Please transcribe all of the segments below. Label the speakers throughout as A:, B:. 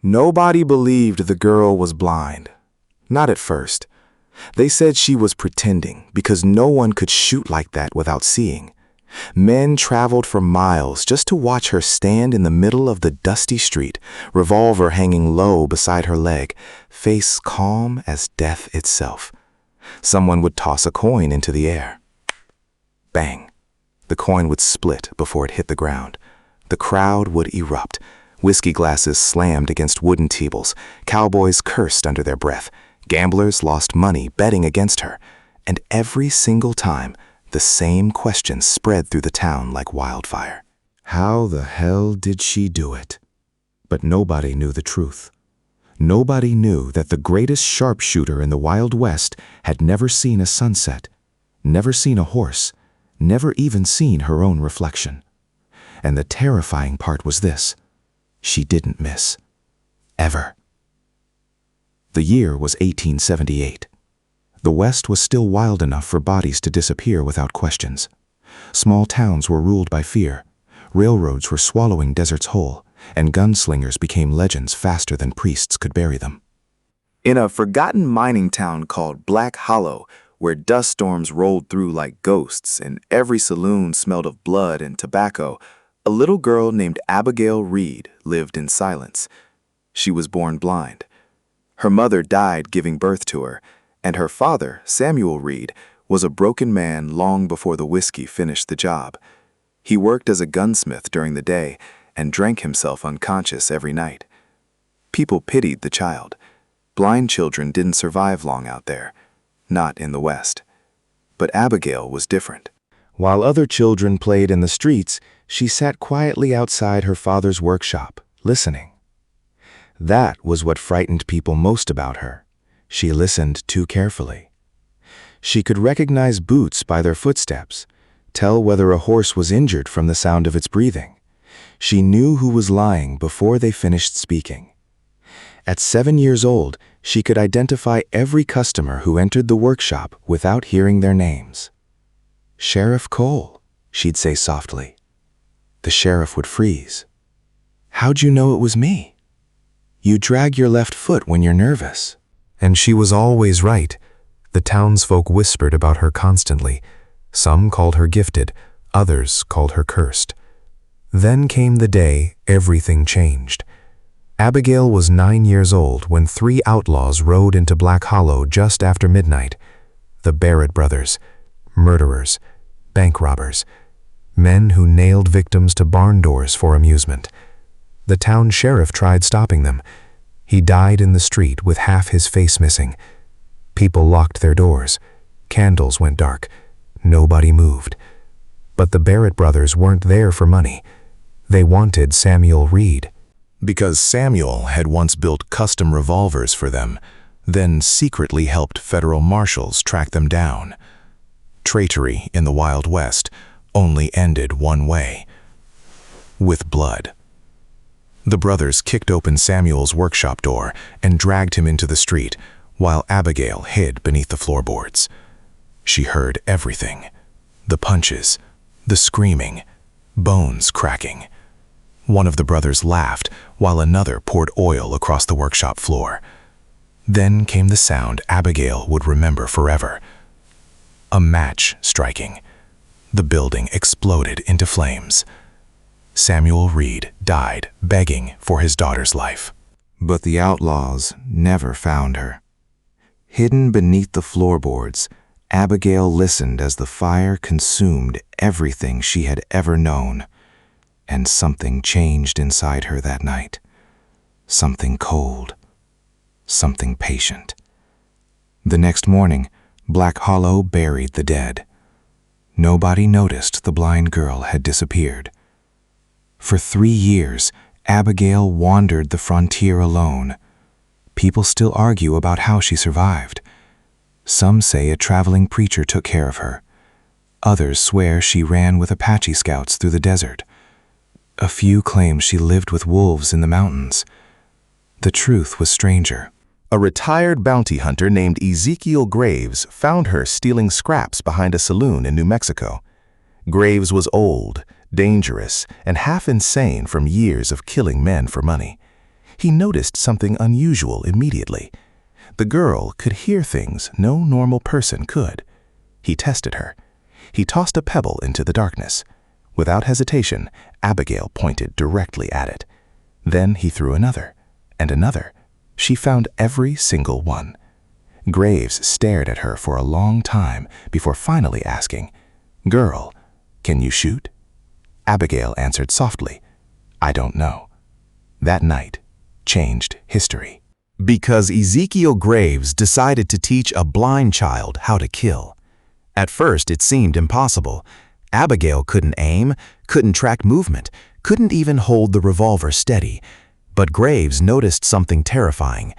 A: Nobody believed the girl was blind. Not at first. They said she was pretending because no one could shoot like that without seeing. Men traveled for miles just to watch her stand in the middle of the dusty street, revolver hanging low beside her leg, face calm as death itself. Someone would toss a coin into the air. Bang! The coin would split before it hit the ground. The crowd would erupt. Whiskey glasses slammed against wooden tables. Cowboys cursed under their breath. Gamblers lost money betting against her. And every single time, the same questions spread through the town like wildfire. How the hell did she do it? But nobody knew the truth. Nobody knew that the greatest sharpshooter in the Wild West had never seen a sunset, never seen a horse, never even seen her own reflection. And the terrifying part was this: she didn't miss. Ever. The year was 1878. The West was still wild enough for bodies to disappear without questions. Small towns were ruled by fear. Railroads were swallowing deserts whole, and gunslingers became legends faster than priests could bury them. In a forgotten mining town called Black Hollow, where dust storms rolled through like ghosts and every saloon smelled of blood and tobacco, a little girl named Abigail Reed lived in silence. She was born blind. Her mother died giving birth to her, and her father, Samuel Reed, was a broken man long before the whiskey finished the job. He worked as a gunsmith during the day and drank himself unconscious every night. People pitied the child. Blind children didn't survive long out there, not in the West. But Abigail was different. While other children played in the streets, she sat quietly outside her father's workshop, listening. That was what frightened people most about her. She listened too carefully. She could recognize boots by their footsteps, tell whether a horse was injured from the sound of its breathing. She knew who was lying before they finished speaking. At 7 years old, she could identify every customer who entered the workshop without hearing their names. "Sheriff Cole," she'd say softly. The sheriff would freeze. "How'd you know it was me?" "You drag your left foot when you're nervous." And she was always right. The townsfolk whispered about her constantly. Some called her gifted, others called her cursed. Then came the day everything changed. Abigail was 9 years old when 3 outlaws rode into Black Hollow just after midnight. The Barrett Brothers, murderers, bank robbers, men who nailed victims to barn doors for amusement. The town sheriff tried stopping them. He died in the street with half his face missing. People locked their doors. Candles went dark. Nobody moved. But the Barrett brothers weren't there for money. They wanted Samuel Reed. Because Samuel had once built custom revolvers for them, then secretly helped federal marshals track them down. Traitory in the Wild West only ended one way: with blood. The brothers kicked open Samuel's workshop door and dragged him into the street, while Abigail hid beneath the floorboards. She heard everything: the punches, the screaming, bones cracking. One of the brothers laughed while another poured oil across the workshop floor. Then came the sound Abigail would remember forever: a match striking. The building exploded into flames. Samuel Reed died begging for his daughter's life. But the outlaws never found her. Hidden beneath the floorboards, Abigail listened as the fire consumed everything she had ever known. And something changed inside her that night. Something cold. Something patient. The next morning, Black Hollow buried the dead. Nobody noticed the blind girl had disappeared. For 3 years, Abigail wandered the frontier alone. People still argue about how she survived. Some say a traveling preacher took care of her. Others swear she ran with Apache scouts through the desert. A few claim she lived with wolves in the mountains. The truth was stranger. A retired bounty hunter named Ezekiel Graves found her stealing scraps behind a saloon in New Mexico. Graves was old, dangerous, and half insane from years of killing men for money. He noticed something unusual immediately. The girl could hear things no normal person could. He tested her. He tossed a pebble into the darkness. Without hesitation, Abigail pointed directly at it. Then he threw another, and another. She found every single one. Graves stared at her for a long time before finally asking, "Girl, can you shoot?" Abigail answered softly, "I don't know." That night changed history. Because Ezekiel Graves decided to teach a blind child how to kill. At first it seemed impossible. Abigail couldn't aim, couldn't track movement, couldn't even hold the revolver steady. But Graves noticed something terrifying.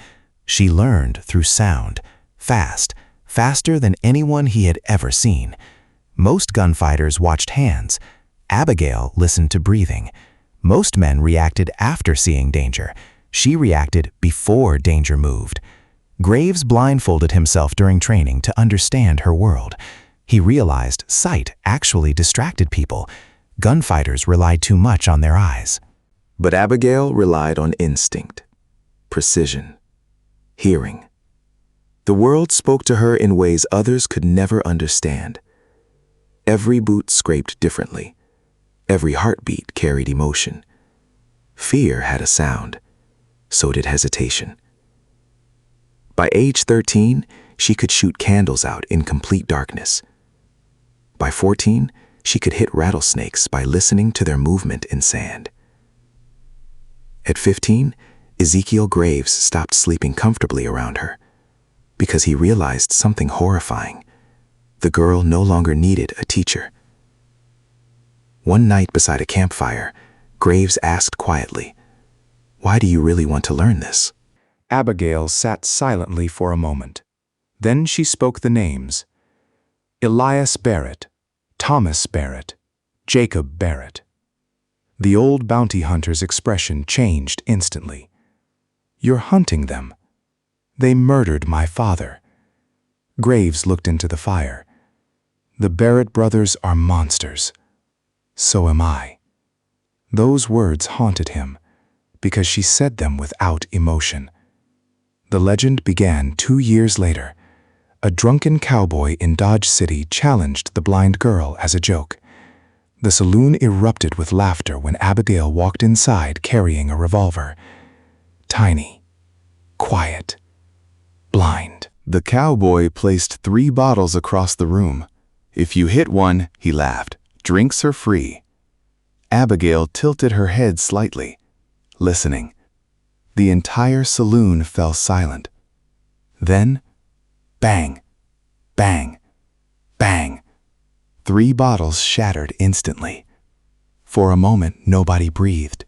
A: She learned through sound, fast, faster than anyone he had ever seen. Most gunfighters watched hands. Abigail listened to breathing. Most men reacted after seeing danger. She reacted before danger moved. Graves blindfolded himself during training to understand her world. He realized sight actually distracted people. Gunfighters relied too much on their eyes. But Abigail relied on instinct, precision, hearing. The world spoke to her in ways others could never understand. Every boot scraped differently. Every heartbeat carried emotion. Fear had a sound. So did hesitation. By age 13, she could shoot candles out in complete darkness. By 14, she could hit rattlesnakes by listening to their movement in sand. At 15, Ezekiel Graves stopped sleeping comfortably around her because he realized something horrifying. The girl no longer needed a teacher. One night beside a campfire, Graves asked quietly, "Why do you really want to learn this?" Abigail sat silently for a moment. Then she spoke the names: Elias Barrett, Thomas Barrett, Jacob Barrett. The old bounty hunter's expression changed instantly. "You're hunting them. They murdered my father." Graves looked into the fire. "The Barrett brothers are monsters. So am I." Those words haunted him because she said them without emotion. The legend began 2 years later. A drunken cowboy in Dodge City challenged the blind girl as a joke. The saloon erupted with laughter when Abigail walked inside carrying a revolver. Tiny, quiet, blind. The cowboy placed 3 bottles across the room. "If you hit one," he laughed, "drinks are free." Abigail tilted her head slightly, listening. The entire saloon fell silent. Then, bang, bang, bang. 3 bottles shattered instantly. For a moment, nobody breathed.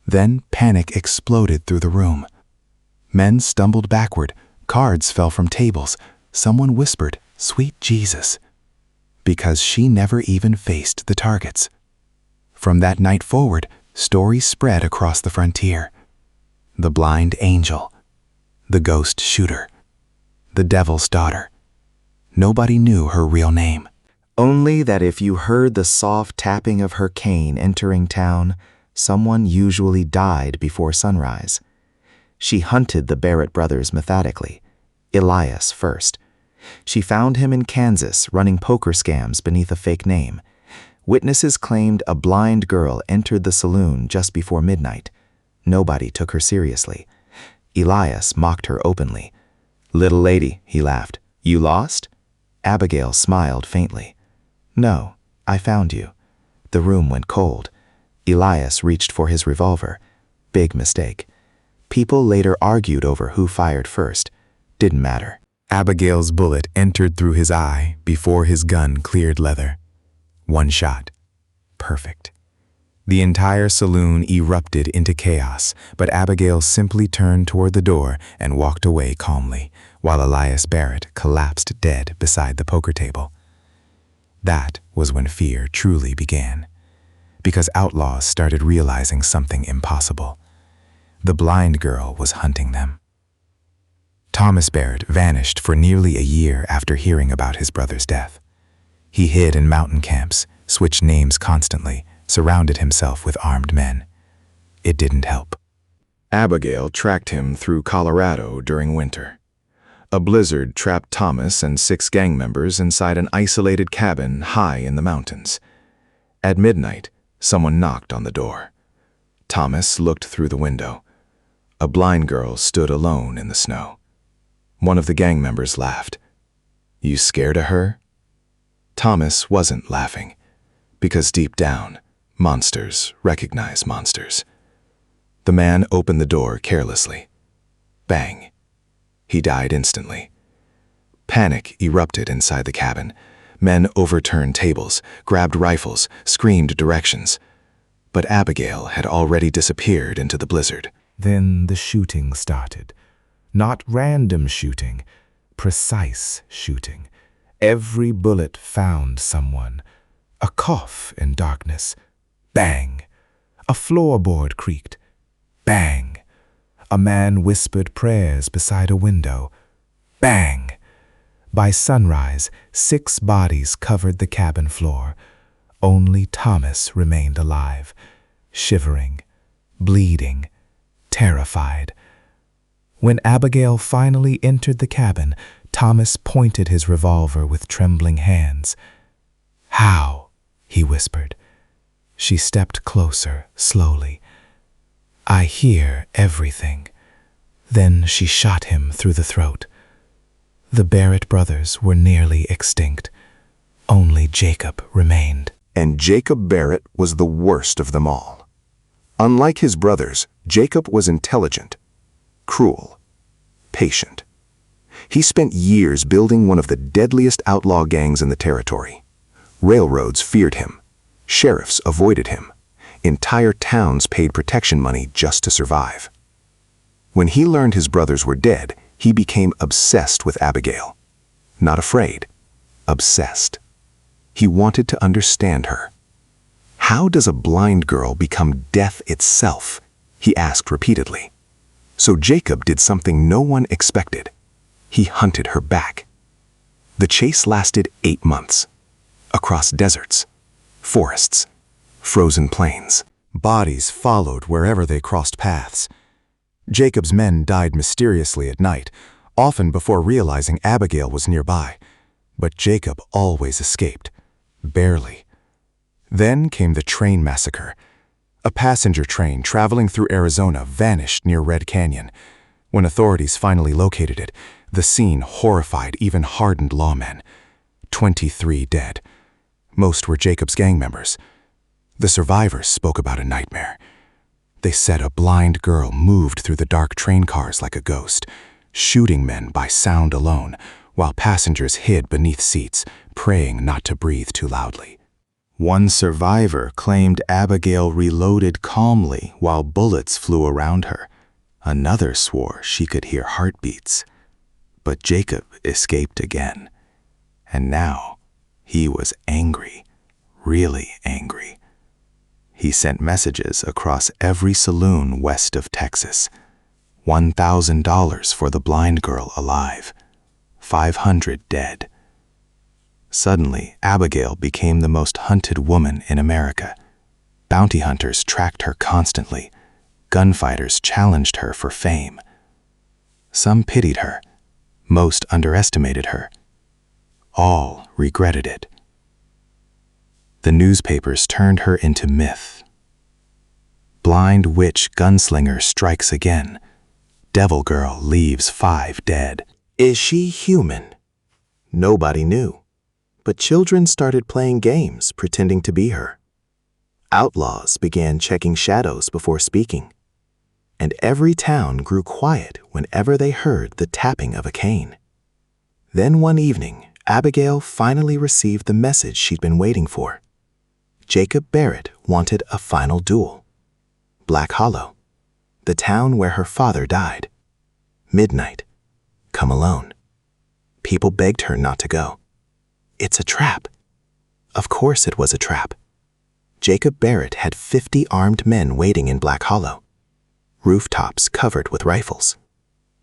A: Then panic exploded through the room. Men stumbled backward, cards fell from tables. Someone whispered, "Sweet Jesus," because she never even faced the targets. From that night forward, stories spread across the frontier. The blind angel, the ghost shooter, the devil's daughter. Nobody knew her real name. Only that if you heard the soft tapping of her cane entering town, someone usually died before sunrise. She hunted the Barrett brothers methodically. Elias first. She found him in Kansas running poker scams beneath a fake name. Witnesses claimed a blind girl entered the saloon just before midnight. Nobody took her seriously. Elias mocked her openly. "Little lady," he laughed, "you lost?" Abigail smiled faintly. "No, I found you." The room went cold. Elias reached for his revolver. Big mistake. People later argued over who fired first. Didn't matter. Abigail's bullet entered through his eye before his gun cleared leather. 1 shot. Perfect. The entire saloon erupted into chaos, but Abigail simply turned toward the door and walked away calmly, while Elias Barrett collapsed dead beside the poker table. That was when fear truly began, because outlaws started realizing something impossible. The blind girl was hunting them. Thomas Barrett vanished for nearly a year after hearing about his brother's death. He hid in mountain camps, switched names constantly, surrounded himself with armed men. It didn't help. Abigail tracked him through Colorado during winter. A blizzard trapped Thomas and 6 gang members inside an isolated cabin high in the mountains. At midnight, someone knocked on the door. Thomas looked through the window. A blind girl stood alone in the snow. One of the gang members laughed. "You scared of her?" Thomas wasn't laughing, because deep down, monsters recognize monsters. The man opened the door carelessly. Bang. He died instantly. Panic erupted inside the cabin. Men overturned tables, grabbed rifles, screamed directions. But Abigail had already disappeared into the blizzard.
B: Then the shooting started. Not random shooting, precise shooting. Every bullet found someone. A cough in darkness. Bang. A floorboard creaked. Bang. A man whispered prayers beside a window. Bang. By sunrise, 6 bodies covered the cabin floor. Only Thomas remained alive, shivering, bleeding, terrified. When Abigail finally entered the cabin, Thomas pointed his revolver with trembling hands. "How?" he whispered. She stepped closer, slowly. "I hear everything." Then she shot him through the throat. The Barrett brothers were nearly extinct. Only Jacob remained.
A: And Jacob Barrett was the worst of them all. Unlike his brothers, Jacob was intelligent, cruel, patient. He spent years building one of the deadliest outlaw gangs in the territory. Railroads feared him. Sheriffs avoided him. Entire towns paid protection money just to survive. When he learned his brothers were dead, he became obsessed with Abigail. Not afraid, obsessed. He wanted to understand her. How does a blind girl become death itself? He asked repeatedly. So Jacob did something no one expected. He hunted her back. The chase lasted 8 months. Across deserts, forests, frozen plains. Bodies followed wherever they crossed paths. Jacob's men died mysteriously at night, often before realizing Abigail was nearby. But Jacob always escaped. Barely. Then came the train massacre. A passenger train traveling through Arizona vanished near Red Canyon. When authorities finally located it, the scene horrified even hardened lawmen. 23 dead. Most were Jacob's gang members. The survivors spoke about a nightmare. They said a blind girl moved through the dark train cars like a ghost, shooting men by sound alone, while passengers hid beneath seats, praying not to breathe too loudly. One survivor claimed Abigail reloaded calmly while bullets flew around her. Another swore she could hear heartbeats. But Jacob escaped again. And now he was angry, really angry. He sent messages across every saloon west of Texas. $1,000 for the blind girl alive. 500 dead. Suddenly, Abigail became the most hunted woman in America. Bounty hunters tracked her constantly. Gunfighters challenged her for fame. Some pitied her. Most underestimated her. All regretted it. The newspapers turned her into myth. Blind witch gunslinger strikes again. Devil girl leaves 5 dead. Is she human? Nobody knew. But children started playing games pretending to be her. Outlaws began checking shadows before speaking. And every town grew quiet whenever they heard the tapping of a cane. Then one evening, Abigail finally received the message she'd been waiting for. Jacob Barrett wanted a final duel. Black Hollow, the town where her father died. Midnight. Come alone. People begged her not to go. It's a trap. Of course it was a trap. Jacob Barrett had 50 armed men waiting in Black Hollow. Rooftops covered with rifles.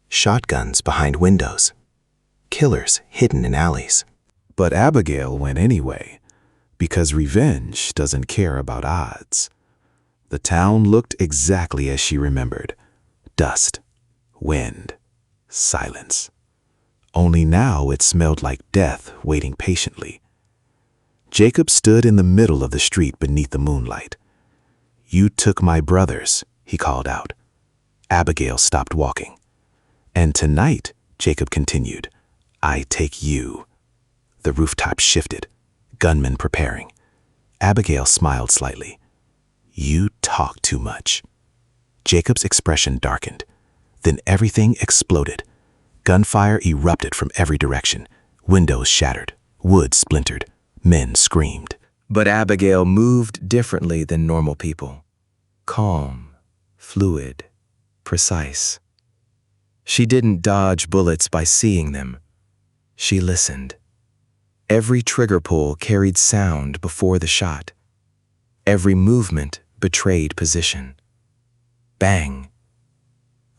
A: Shotguns behind windows. Killers hidden in alleys. But Abigail went anyway, because revenge doesn't care about odds. The town looked exactly as she remembered. Dust, wind, silence. Only now it smelled like death waiting patiently. Jacob stood in the middle of the street beneath the moonlight. "You took my brothers," he called out. Abigail stopped walking. "And tonight," Jacob continued, "I take you." The rooftop shifted, gunmen preparing. Abigail smiled slightly. "You talk too much." Jacob's expression darkened. Then everything exploded. Gunfire erupted from every direction. Windows shattered. Wood splintered. Men screamed. But Abigail moved differently than normal people. Calm, fluid, precise. She didn't dodge bullets by seeing them. She listened. Every trigger pull carried sound before the shot. Every movement betrayed position. Bang.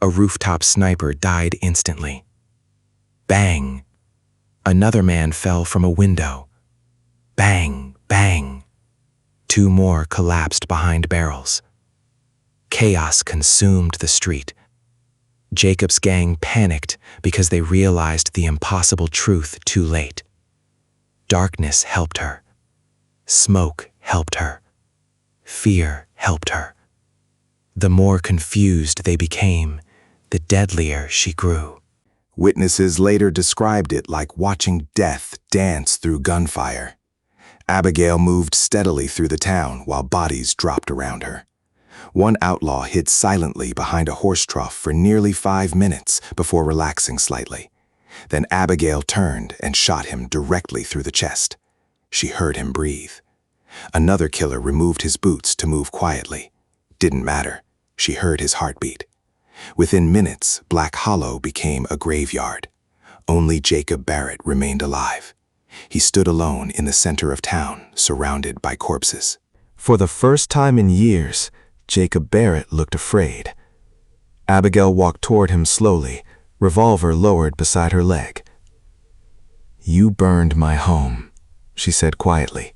A: A rooftop sniper died instantly. Bang. Another man fell from a window. Bang, bang. 2 more collapsed behind barrels. Chaos consumed the street. Jacob's gang panicked because they realized the impossible truth too late. Darkness helped her. Smoke helped her. Fear helped her. The more confused they became, the deadlier she grew. Witnesses later described it like watching death dance through gunfire. Abigail moved steadily through the town while bodies dropped around her. One outlaw hid silently behind a horse trough for nearly 5 minutes before relaxing slightly. Then Abigail turned and shot him directly through the chest. She heard him breathe. Another killer removed his boots to move quietly. Didn't matter. She heard his heartbeat. Within minutes, Black Hollow became a graveyard. Only Jacob Barrett remained alive. He stood alone in the center of town, surrounded by corpses. For the first time in years, Jacob Barrett looked afraid. Abigail walked toward him slowly, revolver lowered beside her leg. "You burned my home," she said quietly.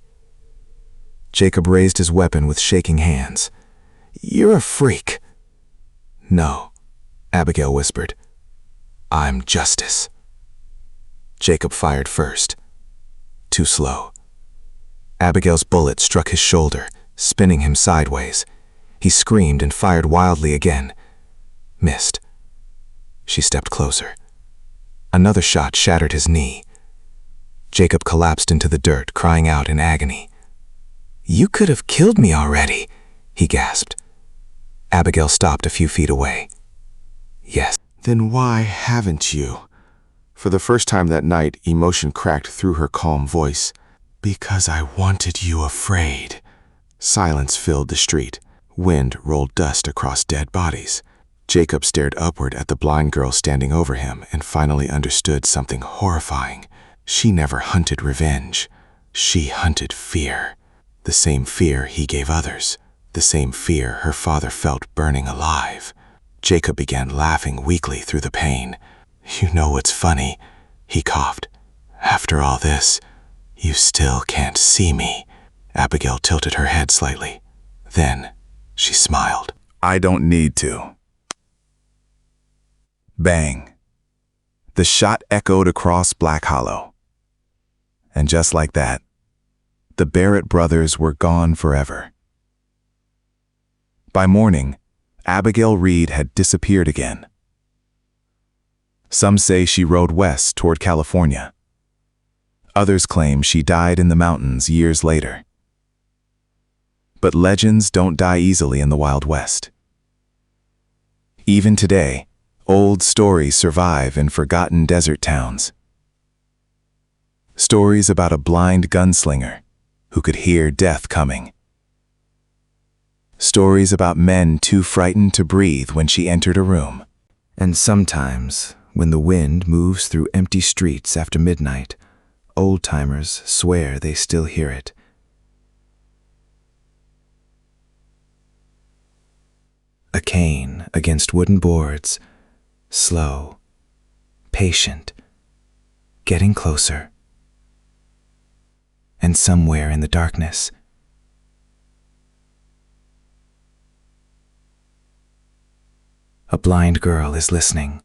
A: Jacob raised his weapon with shaking hands. "You're a freak." "No," Abigail whispered. "I'm justice." Jacob fired first. Too slow. Abigail's bullet struck his shoulder, spinning him sideways. He screamed and fired wildly again. Missed. She stepped closer. Another shot shattered his knee. Jacob collapsed into the dirt, crying out in agony. "You could have killed me already," he gasped. Abigail stopped a few feet away. "Yes." "Then why haven't you?" For the first time that night, emotion cracked through her calm voice. "Because I wanted you afraid." Silence filled the street. Wind rolled dust across dead bodies. Jacob stared upward at the blind girl standing over him and finally understood something horrifying. She never hunted revenge. She hunted fear. The same fear he gave others. The same fear her father felt burning alive. Jacob began laughing weakly through the pain. "You know what's funny?" he coughed. "After all this, you still can't see me." Abigail tilted her head slightly. Then she smiled. "I don't need to." Bang. The shot echoed across Black Hollow. And just like that, the Barrett brothers were gone forever. By morning, Abigail Reed had disappeared again. Some say she rode west toward California. Others claim she died in the mountains years later. But legends don't die easily in the Wild West. Even today, old stories survive in forgotten desert towns. Stories about a blind gunslinger who could hear death coming. Stories about men too frightened to breathe when she entered a room. And sometimes, when the wind moves through empty streets after midnight, old-timers swear they still hear it. A cane against wooden boards, slow, patient, getting closer. And somewhere in the darkness,
C: A blind girl is listening,